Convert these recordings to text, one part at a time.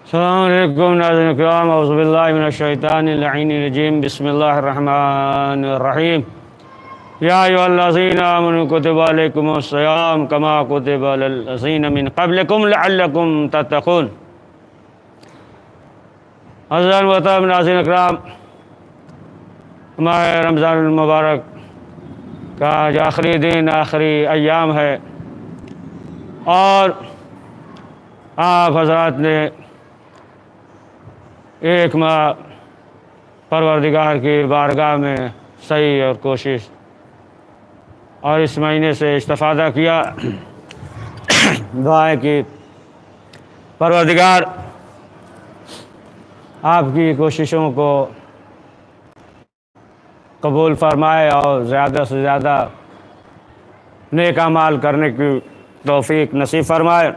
السلام علیکم ناظرین اکرام، اعوذ باللہ من الشیطان اللعین الرجیم، بسم اللہ الرحمن الرحیم۔ یا ایھا الذین آمنوا کتب علیکم الصیام کما کتب علی الذین من قبلکم لعلکم تتقون۔ حضرات محترم ناظرین اکرام، ماہ رمضان المبارک کا آج آخری دن، آخری ایام ہے، اور آپ حضرات نے ایک ماہ پروردگار کی بارگاہ میں صحیح اور کوشش اور اس مہینے سے استفادہ کیا۔ دعائیں کی پروردگار آپ کی کوششوں کو قبول فرمائے اور زیادہ سے زیادہ نیک اعمال کرنے کی توفیق نصیب فرمائے۔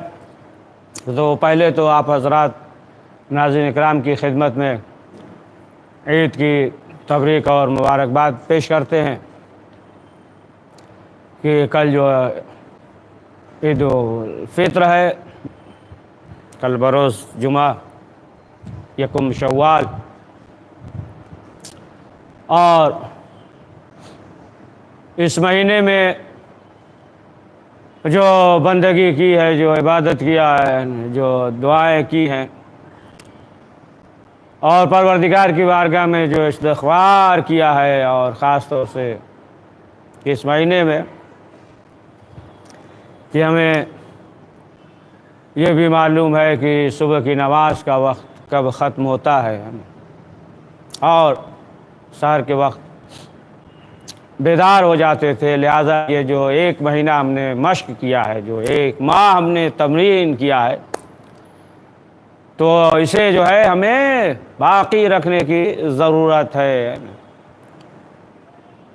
تو پہلے تو آپ حضرات ناظرین اکرام کی خدمت میں عید کی تبریک اور مبارکباد پیش کرتے ہیں کہ کل جو عید الفطر ہے، کل بروز جمعہ یکم شوال، اور اس مہینے میں جو بندگی کی ہے، جو عبادت کیا ہے، جو دعائیں کی ہیں، اور پروردگار کی بارگاہ میں جو استغفار کیا ہے، اور خاص طور سے اس مہینے میں کہ ہمیں یہ بھی معلوم ہے کہ صبح کی نماز کا وقت کب ختم ہوتا ہے، اور سحر کے وقت بیدار ہو جاتے تھے۔ لہٰذا یہ جو ایک مہینہ ہم نے مشق کیا ہے، جو ایک ماہ ہم نے تمرین کیا ہے، تو اسے جو ہے ہمیں باقی رکھنے کی ضرورت ہے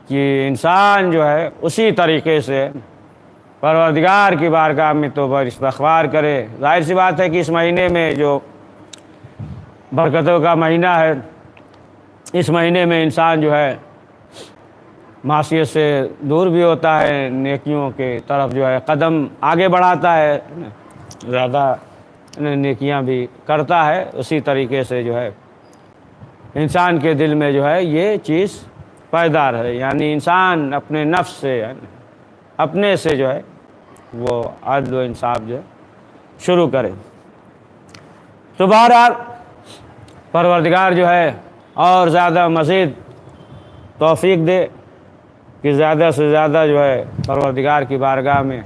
کہ انسان جو ہے اسی طریقے سے پروردگار کی بارگاہ میں تو استغفار کرے۔ ظاہر سی بات ہے کہ اس مہینے میں جو برکتوں کا مہینہ ہے، اس مہینے میں انسان جو ہے معصیت سے دور بھی ہوتا ہے، نیکیوں کے طرف جو ہے قدم آگے بڑھاتا ہے، زیادہ نیکیاں بھی کرتا ہے۔ اسی طریقے سے جو ہے انسان کے دل میں جو ہے یہ چیز پائیدار ہے، یعنی انسان اپنے نفس سے، اپنے سے جو ہے وہ عدل و انصاف جو ہے شروع کرے۔ تو بہرحال پروردگار جو ہے اور زیادہ مزید توفیق دے کہ زیادہ سے زیادہ جو ہے پروردگار کی بارگاہ میں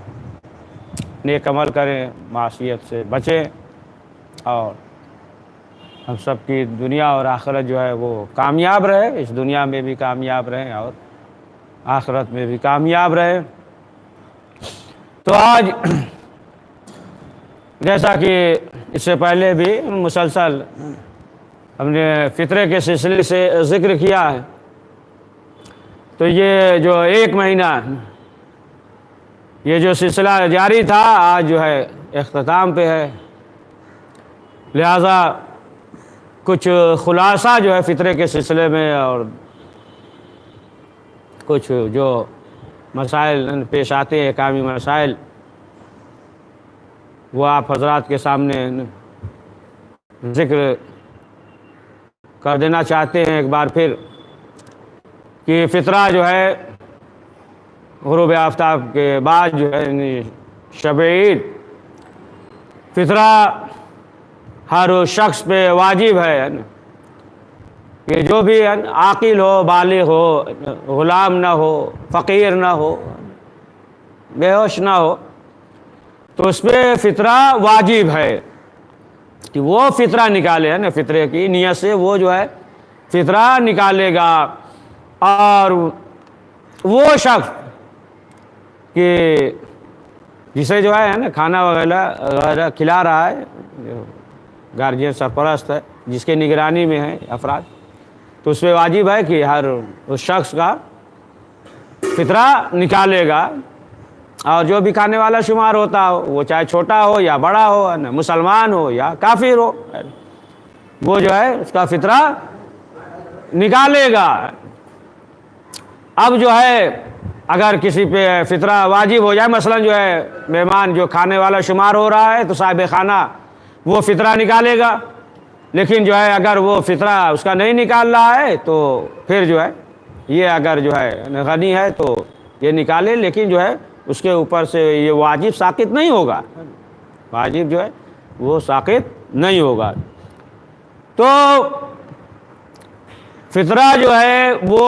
نیک عمل کریں، معصیت سے بچیں، اور ہم سب کی دنیا اور آخرت جو ہے وہ کامیاب رہے، اس دنیا میں بھی کامیاب رہیں اور آخرت میں بھی کامیاب رہے۔ تو آج جیسا کہ اس سے پہلے بھی مسلسل ہم نے فطرے کے سلسلے سے ذکر کیا ہے، تو یہ جو ایک مہینہ یہ جو سلسلہ جاری تھا، آج جو ہے اختتام پہ ہے۔ لہٰذا کچھ خلاصہ جو ہے فطرے کے سلسلے میں اور کچھ جو مسائل پیش آتے ہیں، احکامی مسائل، وہ آپ حضرات کے سامنے ذکر کر دینا چاہتے ہیں ایک بار پھر کہ فطرہ جو ہے غروب آفتاب کے بعد جو ہے شب عید، فطرہ ہر شخص پہ واجب ہے کہ جو بھی عاقل ہو، بالغ ہو، غلام نہ ہو، فقیر نہ ہو، بے ہوش نہ ہو، تو اس پہ فطرہ واجب ہے کہ وہ فطرہ نکالے، فطرے کی نیت سے وہ جو ہے فطرہ نکالے گا۔ اور وہ شخص کہ جسے جو ہے کھانا وغیرہ کھلا رہا ہے، گارجین سرپرست ہے جس کے نگرانی میں ہے افراد، تو اس پہ واجب ہے کہ ہر اس شخص کا فطرہ نکالے گا، اور جو بھی کھانے والا شمار ہوتا ہو، وہ چاہے چھوٹا ہو یا بڑا ہو، مسلمان ہو یا کافر ہو، وہ جو ہے اس کا فطرہ نکالے گا۔ اب جو ہے اگر کسی پہ فطرہ واجب ہو جائے، مثلا جو ہے مہمان جو کھانے والا شمار ہو رہا ہے، تو صاحب خانہ وہ فطرہ نکالے گا، لیکن جو ہے اگر وہ فطرہ اس کا نہیں نکال رہا ہے تو پھر جو ہے یہ اگر جو ہے غنی ہے تو یہ نکالے، لیکن جو ہے اس کے اوپر سے یہ واجب ساقط نہیں ہوگا، واجب جو ہے وہ ساقط نہیں ہوگا۔ تو فطرہ جو ہے وہ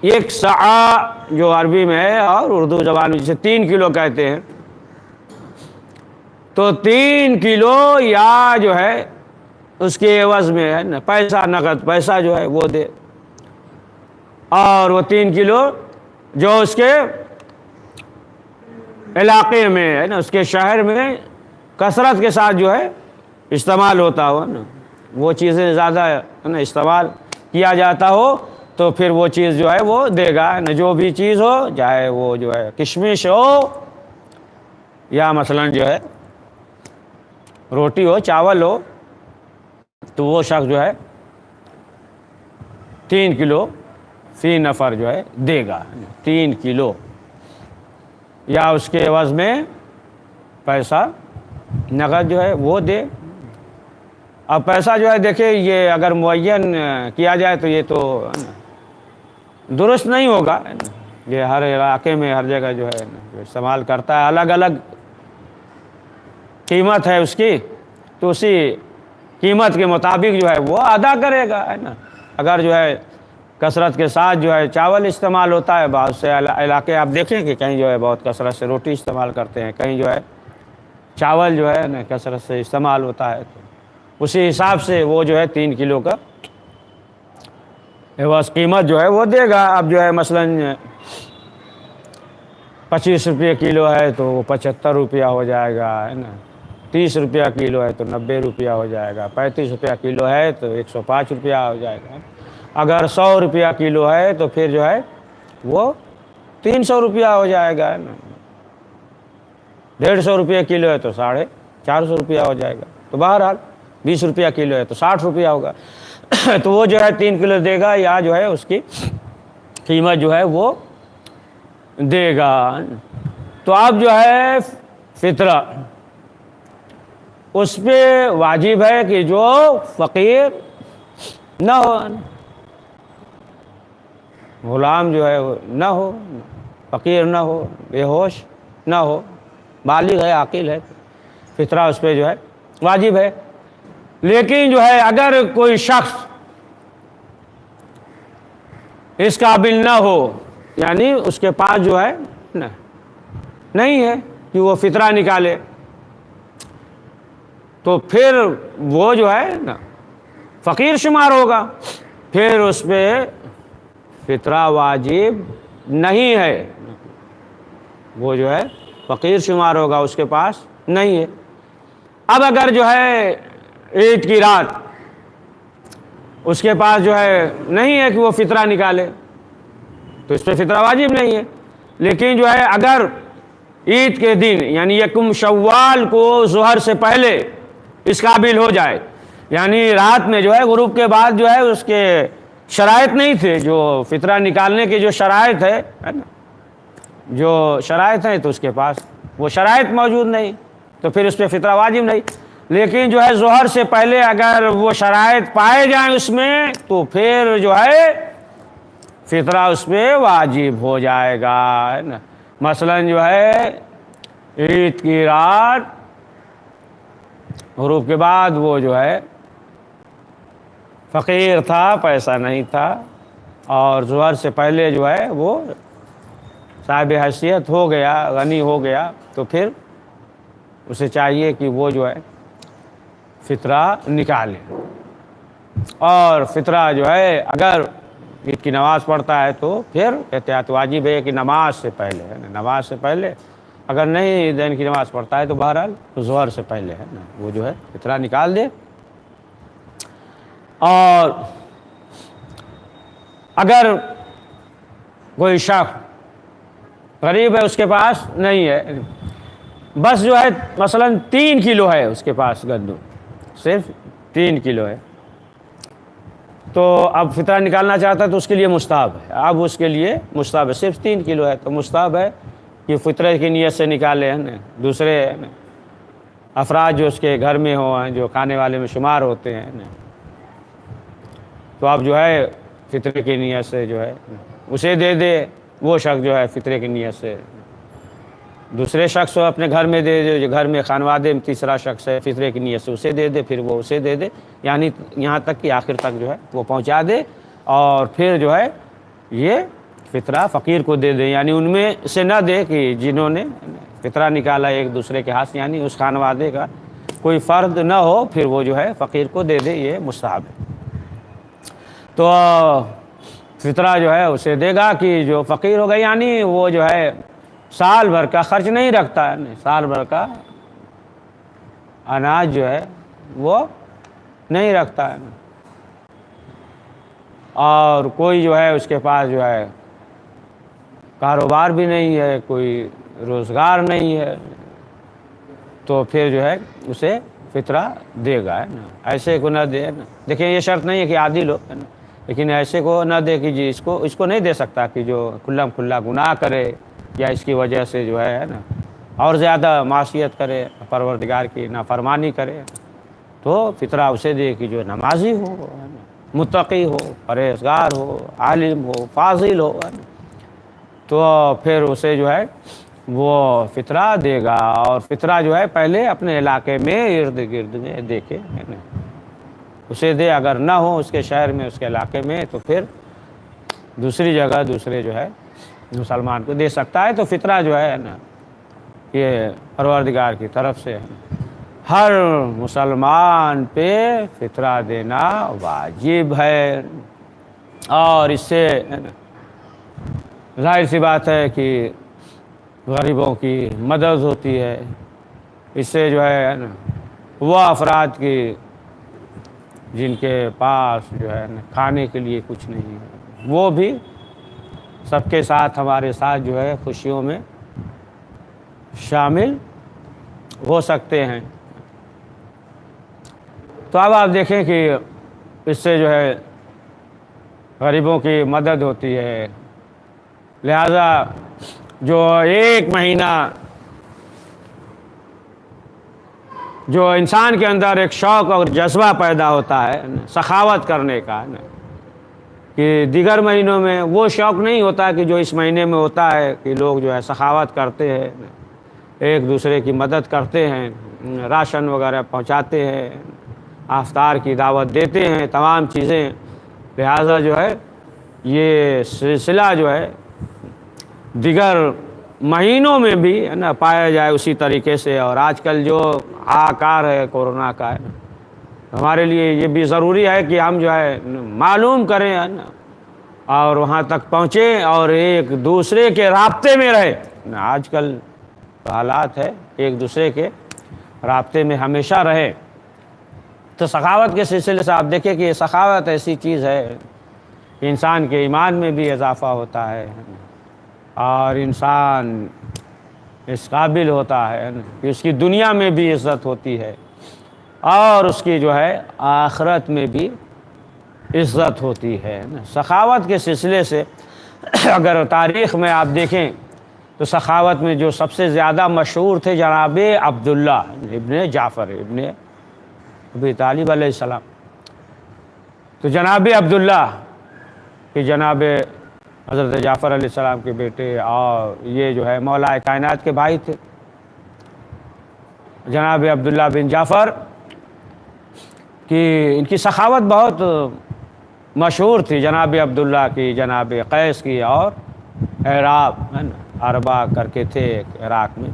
ایک سعا جو عربی میں ہے اور اردو زبان میں جسے 3 کلو کہتے ہیں، تو 3 کلو یا جو ہے اس کے عوض میں ہے نا پیسہ، نقد پیسہ جو ہے وہ دے، اور وہ 3 کلو جو اس کے علاقے میں ہے نا، اس کے شہر میں کثرت کے ساتھ جو ہے استعمال ہوتا ہو نا، وہ چیزیں زیادہ ہے نا استعمال کیا جاتا ہو تو پھر وہ چیز جو ہے وہ دے گا نا، جو بھی چیز ہو، چاہے وہ جو ہے کشمش ہو یا مثلا جو ہے روٹی ہو، چاول ہو، تو وہ شخص جو ہے 3 کلو فی نفر جو ہے دے گا، 3 کلو یا اس کے عوض میں پیسہ نقد جو ہے وہ دے۔ اب پیسہ جو ہے دیکھیں یہ اگر معین کیا جائے تو یہ تو درست نہیں ہوگا، یہ ہر علاقے میں ہر جگہ جو ہے جو استعمال کرتا ہے، الگ الگ قیمت ہے اس کی، تو اسی قیمت کے مطابق جو ہے وہ ادا کرے گا، ہے نا۔ اگر جو ہے کثرت کے ساتھ جو ہے چاول استعمال ہوتا ہے، بہت سے علاقے آپ دیکھیں کہ کہیں جو ہے بہت کثرت سے روٹی استعمال کرتے ہیں، کہیں جو ہے چاول جو ہے نا کثرت سے استعمال ہوتا ہے، تو اسی حساب سے وہ جو ہے 3 کلو کا عوض قیمت جو ہے وہ دے گا۔ اب جو ہے مثلا 25 روپے کلو ہے تو وہ 75 روپیہ ہو جائے گا، ہے نا۔ 30 روپیہ کلو ہے تو 90 روپیہ ہو جائے گا، 35 روپیہ کلو ہے تو 105 روپیہ ہو جائے گا۔ اگر 100 روپیہ کلو ہے تو پھر جو ہے وہ 300 روپیہ ہو جائے گا، ہے نا۔ 150 روپیہ کلو ہے تو 450 روپیہ ہو جائے گا، تو بہرحال 20 روپیہ کلو ہے تو 60 روپیہ ہوگا۔ تو وہ جو ہے 3 کلو دے گا یا جو ہے اس کی قیمت جو ہے وہ دے گا۔ تو اب جو ہے فطرہ اس پہ واجب ہے کہ جو فقیر نہ ہو، غلام جو ہے نہ ہو، فقیر نہ ہو، بے ہوش نہ ہو، بالغ ہے، عاقل ہے، فطرہ اس پہ جو ہے واجب ہے۔ لیکن جو ہے اگر کوئی شخص اس قابل نہ ہو، یعنی اس کے پاس جو ہے نہیں ہے کہ وہ فطرہ نکالے، تو پھر وہ جو ہے نا فقیر شمار ہوگا، پھر اس پہ فطرہ واجب نہیں ہے، وہ جو ہے فقیر شمار ہوگا، اس کے پاس نہیں ہے۔ اب اگر جو ہے عید کی رات اس کے پاس جو ہے نہیں ہے کہ وہ فطرہ نکالے تو اس پہ فطرہ واجب نہیں ہے۔ لیکن جو ہے اگر عید کے دن یعنی 1 شوال کو ظہر سے پہلے اس قابل ہو جائے، یعنی رات میں جو ہے غروب کے بعد جو ہے اس کے شرائط نہیں تھے، جو فطرہ نکالنے کے جو شرائط ہے نا، جو شرائط ہیں تو اس کے پاس وہ شرائط موجود نہیں، تو پھر اس پہ فطرہ واجب نہیں۔ لیکن جو ہے ظہر سے پہلے اگر وہ شرائط پائے جائیں اس میں تو پھر جو ہے فطرہ اس پہ واجب ہو جائے گا، ہے نا۔ مثلا جو ہے عید کی رات غروب کے بعد وہ جو ہے فقیر تھا، پیسہ نہیں تھا، اور ظہر سے پہلے جو ہے وہ صاحب حیثیت ہو گیا، غنی ہو گیا، تو پھر اسے چاہیے کہ وہ جو ہے فطرہ نکالے۔ اور فطرہ جو ہے اگر عید کی نماز پڑھتا ہے تو پھر احتیاط واجب ہے کہ نماز سے پہلے ہے نا، نماز سے پہلے، اگر نہیں دن کی نماز پڑھتا ہے تو بہرحال ظہر سے پہلے ہے نا وہ جو ہے فطرہ نکال دے۔ اور اگر کوئی شخص غریب ہے، اس کے پاس نہیں ہے، بس جو ہے مثلا 3 کلو ہے اس کے پاس گندم، صرف 3 کلو ہے، تو اب فطرہ نکالنا چاہتا ہے تو اس کے لیے مستحب ہے، اب اس کے لیے مستحب ہے، صرف 3 کلو ہے تو مستحب ہے کہ فطرے کی نیت سے نکالے، ہے نا، دوسرے افراد جو اس کے گھر میں ہوں جو کھانے والے میں شمار ہوتے ہیں نا، تو اب جو ہے فطرے کی نیت سے جو ہے اسے دے دے، وہ شخص جو ہے فطرے کی نیت سے دوسرے شخص کو اپنے گھر میں دے دے، جو گھر میں خانوادے میں تیسرا شخص ہے فطرے کی نیت سے اسے دے دے، پھر وہ اسے دے دے، یعنی یہاں تک کہ آخر تک جو ہے وہ پہنچا دے، اور پھر جو ہے یہ فطرہ فقیر کو دے دے، یعنی ان میں سے نہ دے کہ جنہوں نے فطرہ نکالا ایک دوسرے کے ہاتھ سے، یعنی اس خانوادے کا کوئی فرد نہ ہو، پھر وہ جو ہے فقیر کو دے دے، یہ مستحب ہے۔ تو فطرہ جو ہے اسے دے گا کہ جو فقیر ہوگا، یعنی وہ جو ہے سال بھر کا خرچ نہیں رکھتا ہے، سال بھر کا اناج جو ہے وہ نہیں رکھتا ہے، اور کوئی جو ہے اس کے پاس جو ہے کاروبار بھی نہیں ہے، کوئی روزگار نہیں ہے، تو پھر جو ہے اسے فطرہ دے گا، ہے نا، ایسے کو نہ دے نا۔ دیکھیں یہ شرط نہیں ہے کہ عادل ہو، ہے نا، لیکن ایسے کو نہ دے کہ جی اس کو نہیں دے سکتا کہ جو کھلا کھلا گناہ کرے یا اس کی وجہ سے جو ہے نا اور زیادہ معصیت کرے، پروردگار کی نافرمانی کرے، تو فطرہ اسے دے کہ جو نمازی ہو، ہے نا، متقی ہو، پرہیزگار ہو، عالم ہو، فاضل ہو، ہے نا، تو پھر اسے جو ہے وہ فطرہ دے گا، اور فطرہ جو ہے پہلے اپنے علاقے میں ارد گرد میں دے کے، ہے نا، اسے دے، اگر نہ ہو اس کے شہر میں اس کے علاقے میں تو پھر دوسری جگہ دوسرے جو ہے مسلمان کو دے سکتا ہے۔ تو فطرہ جو ہے نا یہ پروردگار کی طرف سے ہر مسلمان پہ فطرہ دینا واجب ہے، اور اس سے ظاہر سی بات ہے کہ غریبوں کی مدد ہوتی ہے، اس سے جو ہے نا وہ افراد کی جن کے پاس جو ہے نا کھانے کے لیے کچھ نہیں ہے، وہ بھی سب کے ساتھ ہمارے ساتھ جو ہے خوشیوں میں شامل ہو سکتے ہیں۔ تو اب آپ دیکھیں کہ اس سے جو ہے غریبوں کی مدد ہوتی ہے، لہذا جو ایک مہینہ جو انسان کے اندر ایک شوق اور جذبہ پیدا ہوتا ہے سخاوت کرنے کا، کہ دیگر مہینوں میں وہ شوق نہیں ہوتا کہ جو اس مہینے میں ہوتا ہے، کہ لوگ جو ہے سخاوت کرتے ہیں، ایک دوسرے کی مدد کرتے ہیں، راشن وغیرہ پہنچاتے ہیں، افطار کی دعوت دیتے ہیں، تمام چیزیں، لہذا جو ہے یہ سلسلہ جو ہے دیگر مہینوں میں بھی ہے نا پایا جائے اسی طریقے سے۔ اور آج کل جو آکار ہے کورونا کا ہے، ہمارے لیے یہ بھی ضروری ہے کہ ہم جو ہے معلوم کریں، ہے نا، اور وہاں تک پہنچیں اور ایک دوسرے کے رابطے میں رہے۔ آج کل حالات ہے ایک دوسرے کے رابطے میں ہمیشہ رہے۔ تو سخاوت کے سلسلے سے آپ دیکھیں کہ یہ سخاوت ایسی چیز ہے کہ انسان کے ایمان میں بھی اضافہ ہوتا ہے، اور انسان اس قابل ہوتا ہے کہ اس کی دنیا میں بھی عزت ہوتی ہے، اور اس کی جو ہے آخرت میں بھی عزت ہوتی ہے۔ سخاوت کے سلسلے سے اگر تاریخ میں آپ دیکھیں تو سخاوت میں جو سب سے زیادہ مشہور تھے جناب عبداللہ ابن جعفر ابن ابی طالب علیہ السلام۔ تو جناب عبداللہ کہ جناب حضرت جعفر علیہ السلام کے بیٹے، اور یہ جو ہے مولا کائنات کے بھائی تھے جناب عبداللہ بن جعفر، کہ ان کی سخاوت بہت مشہور تھی، جناب عبداللہ کی، جناب قیس کی، اور عراب ہے نا، عربہ کر کے تھے عراق میں،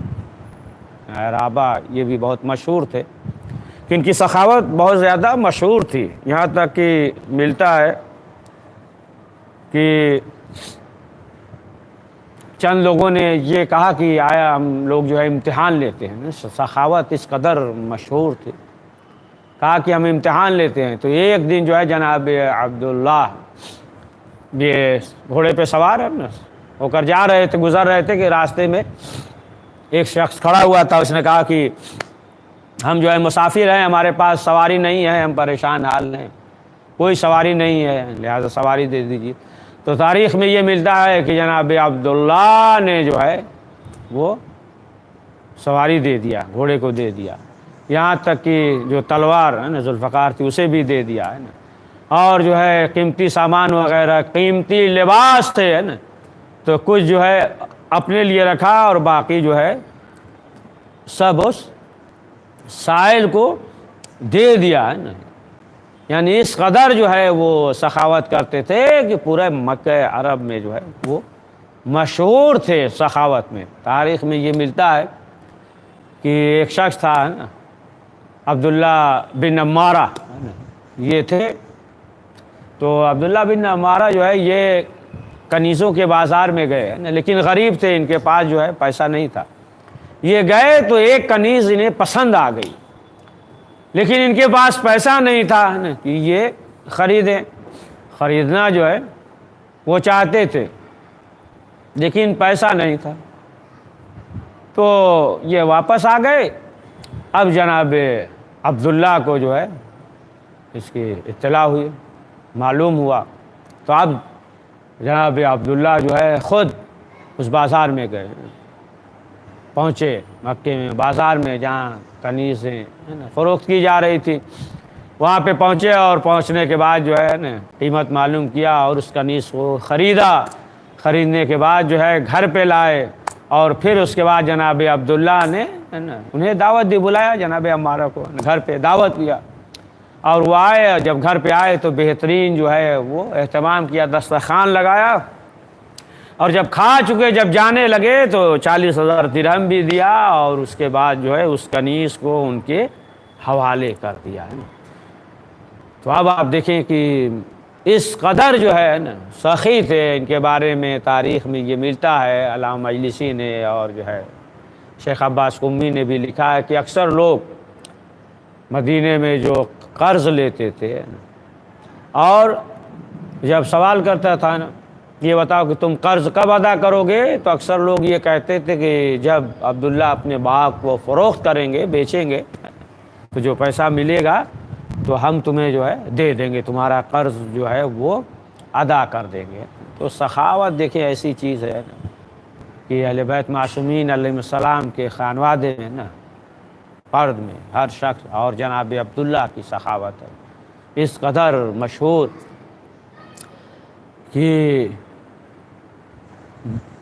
عرابہ، یہ بھی بہت مشہور تھے، کہ ان کی سخاوت بہت زیادہ مشہور تھی، یہاں تک کہ ملتا ہے کہ چند لوگوں نے یہ کہا کہ آیا ہم لوگ جو ہے امتحان لیتے ہیں، سخاوت اس قدر مشہور تھی، کہا کہ ہم امتحان لیتے ہیں۔ تو ایک دن جو ہے جناب عبداللہ یہ گھوڑے پہ سوار ہو کر جا رہے تھے، گزر رہے تھے، کہ راستے میں ایک شخص کھڑا ہوا تھا، اس نے کہا کہ ہم جو ہے مسافر ہیں، ہمارے پاس سواری نہیں ہے، ہم پریشان حال ہیں، کوئی سواری نہیں ہے، لہذا سواری دے دیجیے۔ تو تاریخ میں یہ ملتا ہے کہ جناب عبداللہ نے جو ہے وہ سواری دے دیا، گھوڑے کو دے دیا، یہاں تک کہ جو تلوار ہے نا ذوالفقار تھی اسے بھی دے دیا ہے نا، اور جو ہے قیمتی سامان وغیرہ، قیمتی لباس تھے ہے نا، تو کچھ جو ہے اپنے لیے رکھا اور باقی جو ہے سب اس سائل کو دے دیا ہے نا۔ یعنی اس قدر جو ہے وہ سخاوت کرتے تھے کہ پورے مکہ عرب میں جو ہے وہ مشہور تھے سخاوت میں۔ تاریخ میں یہ ملتا ہے کہ ایک شخص تھا نا عبداللہ بن عمارہ، یہ تھے، تو عبداللہ بن عمارہ جو ہے یہ کنیزوں کے بازار میں گئے نا، لیکن غریب تھے، ان کے پاس جو ہے پیسہ نہیں تھا۔ یہ گئے تو ایک کنیز انہیں پسند آ گئی، لیکن ان کے پاس پیسہ نہیں تھا نا کہ یہ خریدیں، خریدنا جو ہے وہ چاہتے تھے لیکن پیسہ نہیں تھا، تو یہ واپس آ گئے۔ اب جناب عبداللہ کو جو ہے اس کی اطلاع ہوئی، معلوم ہوا، تو اب جناب عبداللہ جو ہے خود اس بازار میں گئے، پہنچے مکے میں بازار میں جہاں کنیزیں فروخت کی جا رہی تھی، وہاں پہ پہنچے، اور پہنچنے کے بعد جو ہے نا قیمت معلوم کیا اور اس کنیز کو خریدا۔ خریدنے کے بعد جو ہے گھر پہ لائے، اور پھر اس کے بعد جناب عبداللہ نے انہیں دعوت دی، بلایا جناب عمارہ کو گھر پہ دعوت دیا، اور وہ آئے۔ جب گھر پہ آئے تو بہترین جو ہے وہ اہتمام کیا، دسترخوان لگایا، اور جب کھا چکے جب جانے لگے تو 40,000 درہم بھی دیا، اور اس کے بعد جو ہے اس کنیز کو ان کے حوالے کر دیا ہے نا۔ تو اب آپ دیکھیں کہ اس قدر جو ہے نا سخی تھے، ان کے بارے میں تاریخ میں یہ ملتا ہے، علامہ مجلسی نے اور جو ہے شیخ عباس قمی نے بھی لکھا ہے کہ اکثر لوگ مدینے میں جو قرض لیتے تھے اور جب سوال کرتا تھا نا یہ بتاؤ کہ تم قرض کب ادا کرو گے، تو اکثر لوگ یہ کہتے تھے کہ جب عبداللہ اپنے باغ کو فروخت کریں گے، بیچیں گے، تو جو پیسہ ملے گا تو ہم تمہیں جو ہے دے دیں گے، تمہارا قرض جو ہے وہ ادا کر دیں گے۔ تو سخاوت دیکھیں ایسی چیز ہے نا کہ اہل بیت معصومین علیہ السلام کے خانوادے میں نا فرد میں ہر شخص، اور جناب عبداللہ کی سخاوت ہے اس قدر مشہور کہ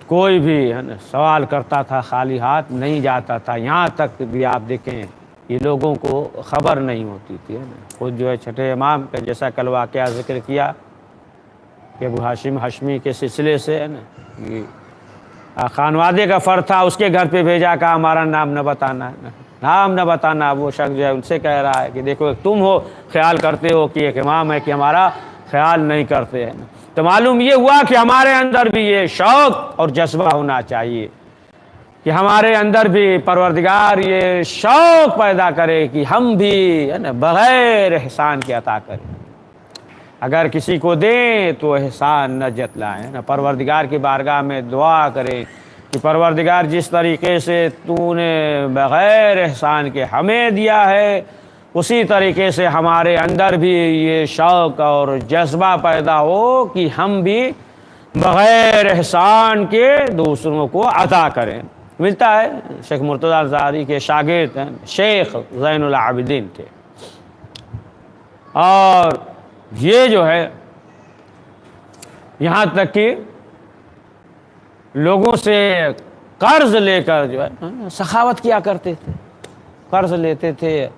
کوئی بھی ہے نا سوال کرتا تھا خالی ہاتھ نہیں جاتا تھا، یہاں تک بھی آپ دیکھیں یہ لوگوں کو خبر نہیں ہوتی تھی ہے نا۔ خود جو ہے چھٹے امام کا جیسا کل واقعہ ذکر کیا کہ ابو ہاشم ہشمی کے سلسلے سے ہے نا یہ خانوادے کا فرد تھا، اس کے گھر پہ بھیجا، کہا ہمارا نام نہ بتانا، نام نہ بتانا۔ وہ شخص جو ہے ان سے کہہ رہا ہے کہ دیکھو تم ہو خیال کرتے ہو کہ ایک امام ہے کہ ہمارا خیال نہیں کرتے ہیں، تو معلوم یہ ہوا کہ ہمارے اندر بھی یہ شوق اور جذبہ ہونا چاہیے کہ ہمارے اندر بھی پروردگار یہ شوق پیدا کرے کہ ہم بھی ہے نا بغیر احسان کے عطا کریں، اگر کسی کو دیں تو احسان نہ جتلائیں نا، پروردگار کی بارگاہ میں دعا کریں کہ پروردگار جس طریقے سے تو نے بغیر احسان کے ہمیں دیا ہے، اسی طریقے سے ہمارے اندر بھی یہ شوق اور جذبہ پیدا ہو کہ ہم بھی بغیر احسان کے دوسروں کو عطا کریں۔ ملتا ہے شیخ مرتضی انصاری کے شاگرد ہیں شیخ زین العابدین تھے، اور یہ جو ہے یہاں تک کہ لوگوں سے قرض لے کر جو ہے سخاوت کیا کرتے تھے، قرض لیتے تھے،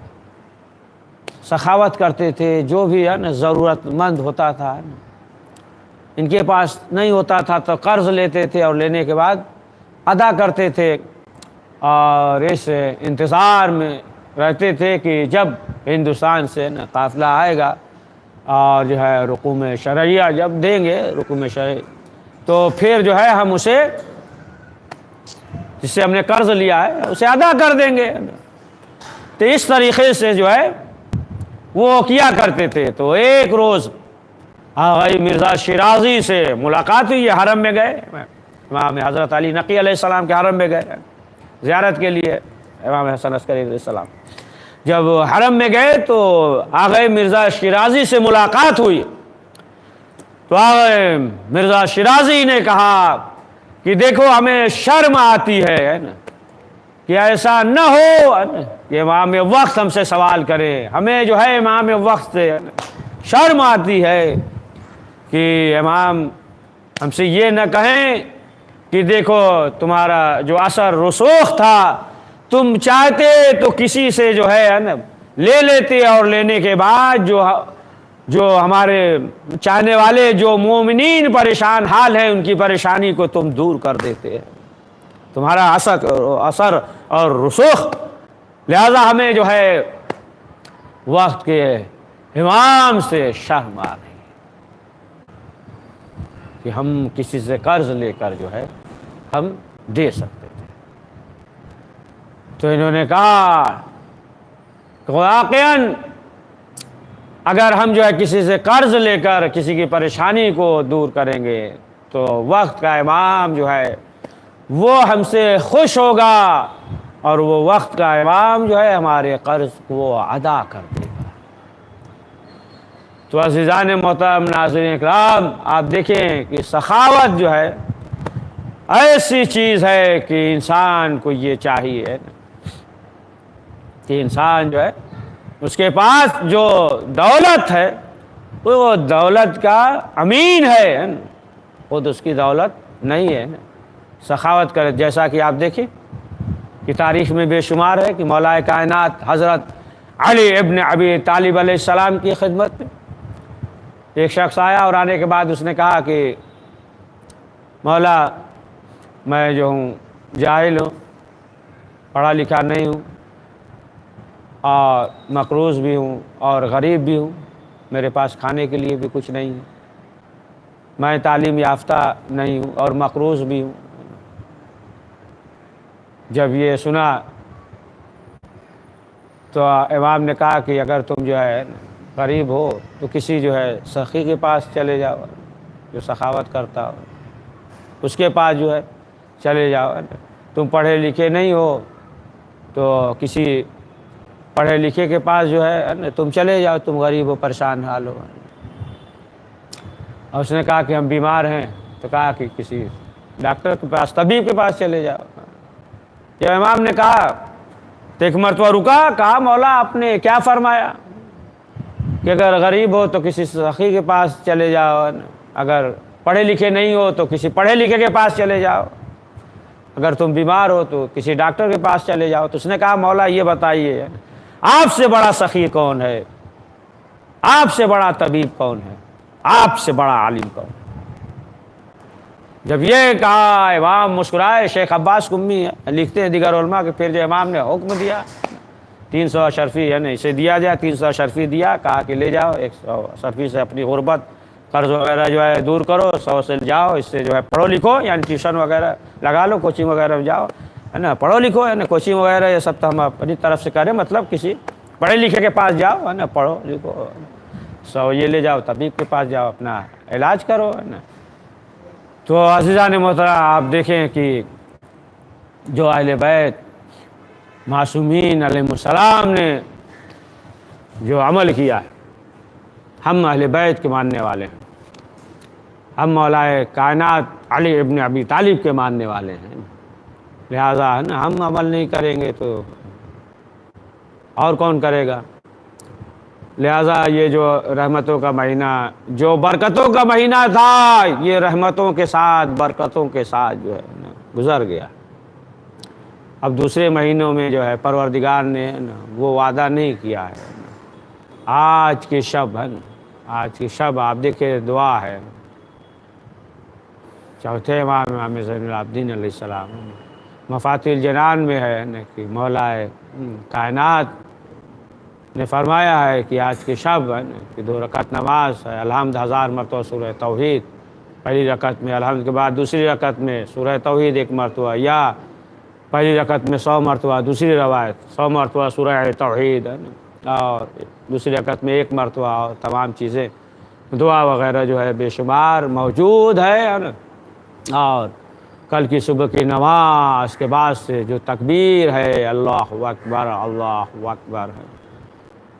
سخاوت کرتے تھے، جو بھی ہے نا ضرورت مند ہوتا تھا ان کے پاس نہیں ہوتا تھا تو قرض لیتے تھے، اور لینے کے بعد ادا کرتے تھے، اور اس انتظار میں رہتے تھے کہ جب ہندوستان سے نا قافلہ آئے گا اور جو ہے رقوم شرعیہ جب دیں گے رقوم شرعی، تو پھر جو ہے ہم اسے جس سے ہم نے قرض لیا ہے اسے ادا کر دیں گے۔ تو اس طریقے سے جو ہے وہ کیا کرتے تھے۔ تو ایک روز آغا مرزا شیرازی سے ملاقات ہوئی، حرم میں گئے، امام حضرت علی نقی علیہ السلام کے حرم میں گئے زیارت کے لیے، امام حسن عسکری علیہ السلام جب حرم میں گئے تو آغا مرزا شیرازی سے ملاقات ہوئی، تو آغا مرزا شیرازی نے کہا کہ دیکھو ہمیں شرم آتی ہے نا کہ ایسا نہ ہو کہ امام وقت ہم سے سوال کرے. ہمیں جو ہے امام وقت سے شرم آتی ہے کہ امام ہم سے یہ نہ کہیں کہ دیکھو تمہارا جو اثر رسوخ تھا تم چاہتے تو کسی سے جو ہے نا لے لیتے، اور لینے کے بعد جو ہمارے چاہنے والے جو مومنین پریشان حال ہیں ان کی پریشانی کو تم دور کر دیتے. تمہارا اثر اور رسوخ، لہذا ہمیں جو ہے وقت کے امام سے شرم آ رہی کہ ہم کسی سے قرض لے کر جو ہے ہم دے سکتے تھے. تو انہوں نے کہا کہ واقعاً اگر ہم جو ہے کسی سے قرض لے کر کسی کی پریشانی کو دور کریں گے تو وقت کا امام جو ہے وہ ہم سے خوش ہوگا، اور وہ وقت کا امام جو ہے ہمارے قرض کو ادا کر دے گا. تو عزیزان محترم ناظرین اکرام، آپ دیکھیں کہ سخاوت جو ہے ایسی چیز ہے کہ انسان کو یہ چاہیے کہ انسان جو ہے اس کے پاس جو دولت ہے وہ دولت کا امین ہے، خود اس کی دولت نہیں ہے. سخاوت کرے، جیسا کہ آپ دیکھیں کہ تاریخ میں بے شمار ہے کہ مولا کائنات حضرت علی ابن ابی طالب علیہ السلام کی خدمت میں ایک شخص آیا، اور آنے کے بعد اس نے کہا کہ مولا میں جو ہوں جاہل ہوں، پڑھا لکھا نہیں ہوں، اور مقروض بھی ہوں اور غریب بھی ہوں، میرے پاس کھانے کے لیے بھی کچھ نہیں ہے، میں تعلیم یافتہ نہیں ہوں اور مقروض بھی ہوں. جب یہ سنا تو امام نے کہا کہ اگر تم جو ہے غریب ہو تو کسی جو ہے سخی کے پاس چلے جاؤ جو سخاوت کرتا ہو، اس کے پاس جو ہے چلے جاؤ. تم پڑھے لکھے نہیں ہو تو کسی پڑھے لکھے کے پاس جو ہے تم چلے جاؤ، تم غریب ہو پریشان حال ہو. اور اس نے کہا کہ ہم بیمار ہیں تو کہا کہ کسی ڈاکٹر کے پاس، طبیب کے پاس چلے جاؤ. جب امام نے کہا تو ایک مرتبہ رکا، کہا مولا آپ نے کیا فرمایا کہ اگر غریب ہو تو کسی سخی کے پاس چلے جاؤ، اگر پڑھے لکھے نہیں ہو تو کسی پڑھے لکھے کے پاس چلے جاؤ، اگر تم بیمار ہو تو کسی ڈاکٹر کے پاس چلے جاؤ. تو اس نے کہا مولا یہ بتائیے آپ سے بڑا سخی کون ہے، آپ سے بڑا طبیب کون ہے، آپ سے بڑا عالم کون ہے؟ جب یہ کہا امام مسکرائے. شیخ عباس قمی لکھتے ہیں دیگر علماء کہ پھر جو امام نے حکم دیا 300 اشرفی یعنی اسے دیا جائے، 300 اشرفی دیا، کہا کہ لے جاؤ 100 اشرفی سے اپنی غربت قرض وغیرہ جو ہے دور کرو، 100 سے جاؤ، اس سے جو ہے پڑھو لکھو، یعنی ٹیوشن وغیرہ لگا لو، کوچنگ وغیرہ میں جاؤ، ہے نا، پڑھو لکھو، ہے نا، کوچنگ وغیرہ یہ سب تو ہم اپنی طرف سے کریں، مطلب کسی پڑھے لکھے کے پاس جاؤ، ہے نا، پڑھو لکھو، 100 یہ لے جاؤ، طبیب کے پاس جاؤ، اپنا علاج کرو، ہے نا. تو عزیزان محترم آپ دیکھیں کہ جو اہل بیت معصومین علیہ السلام نے جو عمل کیا ہے، ہم اہل بیت کے ماننے والے ہیں، ہم مولا کائنات علی ابن ابی طالب کے ماننے والے ہیں، لہذا ہے نا ہم عمل نہیں کریں گے تو اور کون کرے گا. لہذا یہ جو رحمتوں کا مہینہ، جو برکتوں کا مہینہ تھا، یہ رحمتوں کے ساتھ برکتوں کے ساتھ جو ہے نا گزر گیا. اب دوسرے مہینوں میں جو ہے پروردگار نے وہ وعدہ نہیں کیا ہے. آج کی شب ہے نا، آج کی شب آپ دیکھیں دعا ہے چوتھے امام زین العابدین علیہ السلام، مفاتیح الجنان میں ہے نا کہ مولا کائنات نے فرمایا ہے کہ آج کی شب ہے نا کہ 2 رکعت نماز ہے، الحمد 1000 مرتبہ سورہ توحید، پہلی رکعت میں الحمد کے بعد دوسری رکعت میں سورہ توحید 1 مرتبہ، یا پہلی رکعت میں 100 مرتبہ، دوسری روایت 100 مرتبہ سورہ توحید ہے نا، اور دوسری رکعت میں 1 مرتبہ، اور تمام چیزیں دعا وغیرہ جو ہے بے شمار موجود ہے نا. اور کل کی صبح کی نماز کے بعد سے جو تکبیر ہے اللہ اکبر اللہ اکبر ہے،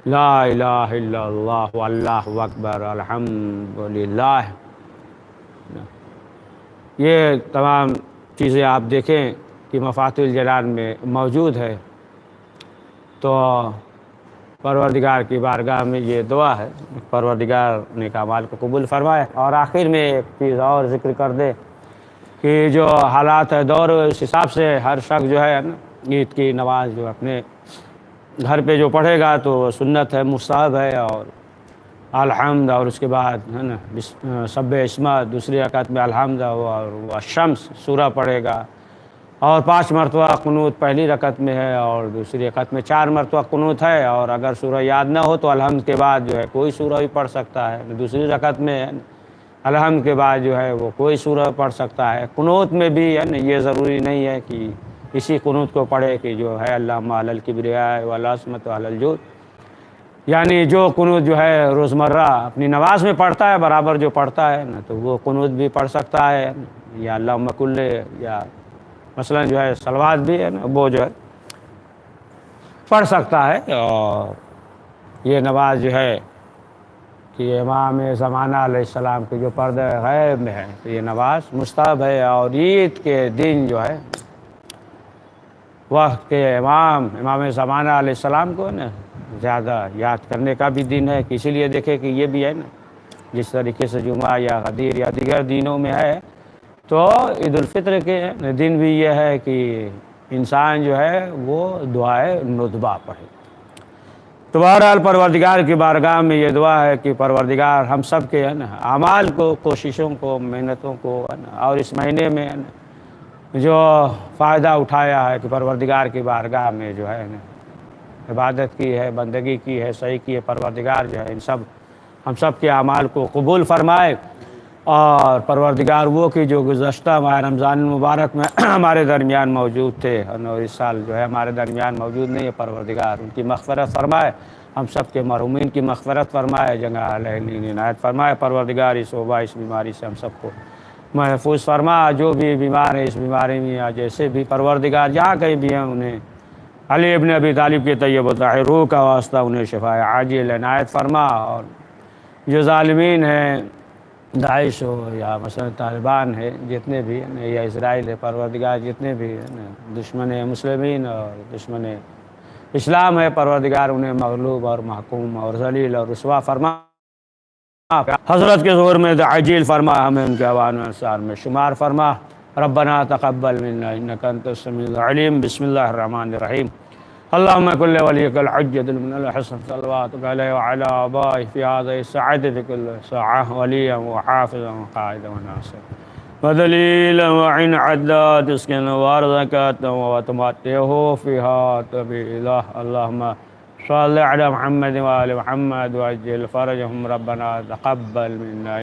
لا الہ الا اللہ واللہ اکبر الحمدللہ، یہ تمام چیزیں آپ دیکھیں کی مفاتیح الجنان میں موجود ہے۔ تو پروردگار کی بارگاہ میں یہ دعا ہے، پروردگار نیک اعمال کو قبول فرمائے۔ اور آخر میں ایک چیز اور ذکر کر دے کہ جو حالات ہے دور، اس حساب سے ہر شخص جو ہے نا عید کی نماز جو اپنے گھر پہ جو پڑھے گا تو سنت ہے، مستحب ہے، اور الحمد، اور اس کے بعد ہے نا سب عصمت، دوسری رکعت میں الحمد اور الشمس سورہ پڑھے گا، اور 5 مرتبہ قنوت پہلی رکعت میں ہے، اور دوسری رکعت میں 4 مرتبہ قنوت ہے، اور اگر سورہ یاد نہ ہو تو الحمد کے بعد جو ہے کوئی سورہ بھی پڑھ سکتا ہے۔ دوسری رکعت میں الحمد کے بعد جو ہے وہ کوئی سورہ پڑھ سکتا ہے۔ قنوت میں بھی ہے نا یہ ضروری نہیں ہے کہ اسی قنوت کو پڑھے کہ جو ہے اللہم علی الکبریاء والعظمۃ وعلی الجود، یعنی جو قنوت جو ہے روزمرہ اپنی نماز میں پڑھتا ہے برابر جو پڑھتا ہے نا، تو وہ قنوت بھی پڑھ سکتا ہے، یا اللہم کل، یا مثلا جو ہے صلوات بھی ہے نا وہ جو ہے پڑھ سکتا ہے۔ اور یہ نماز جو ہے کہ امام زمانہ علیہ السلام کے جو پردہ غیب میں ہے تو یہ نماز مستحب ہے۔ اور عید کے دن جو ہے وقت کے امام زمانہ علیہ السلام کو نا زیادہ یاد کرنے کا بھی دن ہے، کہ اسی لیے دیکھیں کہ یہ بھی ہے نا جس طریقے سے جمعہ یا غدیر یا دیگر دنوں میں ہے، تو عید الفطر کے دن بھی یہ ہے کہ انسان جو ہے وہ دعائے ندبہ پڑھے۔ تو بہرحال پروردگار کی بارگاہ میں یہ دعا ہے کہ پروردگار ہم سب کے ہے نا اعمال کو، کوششوں کو، محنتوں کو ہے نا، اور اس مہینے میں ہے نا جو فائدہ اٹھایا ہے کہ پروردگار کی بارگاہ میں جو ہے نا عبادت کی ہے، بندگی کی ہے، صحیح کی ہے، پروردگار جو ہے ہم سب کے اعمال کو قبول فرمائے۔ اور پروردگار وہ کہ جو گزشتہ ماہ رمضان المبارک میں ہمارے درمیان موجود تھے اور اس سال جو ہے ہمارے درمیان موجود نہیں ہے، پروردگار ان کی مغفرت فرمائے، ہم سب کے مرحومین کی مغفرت فرمائے، جگہ علیہ عنایت فرمائے۔ پروردگار اس وبا، اس بیماری سے ہم سب کو محفوظ فرما۔ جو بھی بیمار ہیں اس بیماری میں یا جیسے بھی پروردگار جہاں کہیں بھی ہیں انہیں علی ابن ابی طالب کے طیب و طاہر روح کا واسطہ انہیں شفاء عاجل عنایت فرما۔ اور جو ظالمین ہیں، داعش ہو یا مثلا طالبان ہے، جتنے بھی ہیں یا اسرائیل ہے، پروردگار جتنے بھی ہیں دشمن مسلمین اور دشمن اسلام ہے، پروردگار انہیں مغلوب اور محکوم اور ذلیل اور رسوا فرما۔ حضرت کے ظہور میں عاجل فرما، ہمیں ان کے اوان و انصار میں شمار فرما۔ ربنا تقبل منا انک انت السمیع العلیم۔ بسم اللہ الرحمن الرحیم۔ اللہم کل ولیک الحجۃ من الحسن صلواتک علیہ وعلی آبائہ فی هذه الساعة في كل ساعة ولیا وحافظا وقائدا وناصرا ودلیلا وعن عداد اسکن وارزقتا وتمتعه فيها طویلا۔ اللہم صل علی محمد وآل محمد وعجل فرجهم ربنا تقبل منا